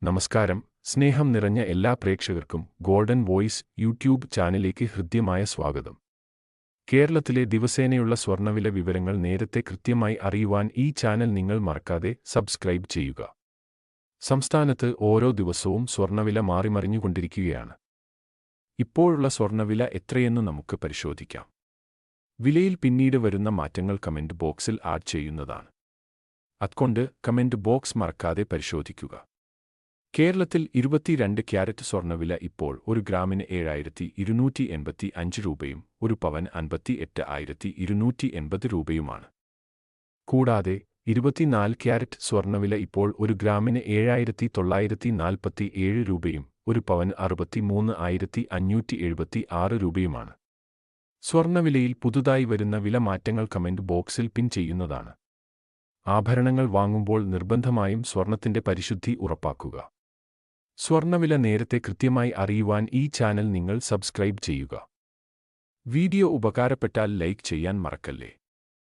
നമസ്കാരം, സ്നേഹം നിറഞ്ഞ എല്ലാ പ്രേക്ഷകർക്കും ഗോൾഡൻ വോയിസ് യൂട്യൂബ് ചാനലിലേക്ക് ഹൃദ്യമായ സ്വാഗതം. കേരളത്തിലെ ദിവസേനയുള്ള സ്വർണ്ണവില വിവരങ്ങൾ നേരത്തെ കൃത്യമായി അറിയുവാൻ ഈ ചാനൽ നിങ്ങൾ മറക്കാതെ സബ്സ്ക്രൈബ് ചെയ്യുക. സംസ്ഥാനത്ത് ഓരോ ദിവസവും സ്വർണ്ണവില മാറിമറിഞ്ഞുകൊണ്ടിരിക്കുകയാണ്. ഇപ്പോഴുള്ള സ്വർണ്ണവില എത്രയെന്ന് നമുക്ക് പരിശോധിക്കാം. വിലയിൽ പിന്നീട് വരുന്ന മാറ്റങ്ങൾ കമന്റ് ബോക്സിൽ ആഡ് ചെയ്യുന്നതാണ്. അതുകൊണ്ട് കമന്റ് ബോക്സ് മറക്കാതെ പരിശോധിക്കുക. കേരളത്തിൽ 22 ക്യാരറ്റ് സ്വർണ്ണവില ഇപ്പോൾ ഒരു ഗ്രാമിന് 7,285 രൂപയും ഒരു പവൻ 58,280 രൂപയുമാണ്. കൂടാതെ 24 ക്യാരറ്റ് സ്വർണ്ണവില ഇപ്പോൾ ഒരു ഗ്രാമിന് 7,947 രൂപയും ഒരു പവൻ 63,576 രൂപയുമാണ്. സ്വർണ്ണവിലയിൽ പുതുതായി വരുന്ന വില മാറ്റങ്ങൾ കമന്റ് ബോക്സിൽ പിൻ ചെയ്യുന്നതാണ്. ആഭരണങ്ങൾ വാങ്ങുമ്പോൾ നിർബന്ധമായും സ്വർണ്ണത്തിന്റെ പരിശുദ്ധി ഉറപ്പാക്കുക. സ്വർണ്ണവില നേരത്തെ കൃത്യമായി അറിയുവാൻ ഈ ചാനൽ നിങ്ങൾ സബ്സ്ക്രൈബ് ചെയ്യുക. വീഡിയോ ഉപകാരപ്പെട്ടാൽ ലൈക്ക് ചെയ്യാൻ മറക്കല്ലേ.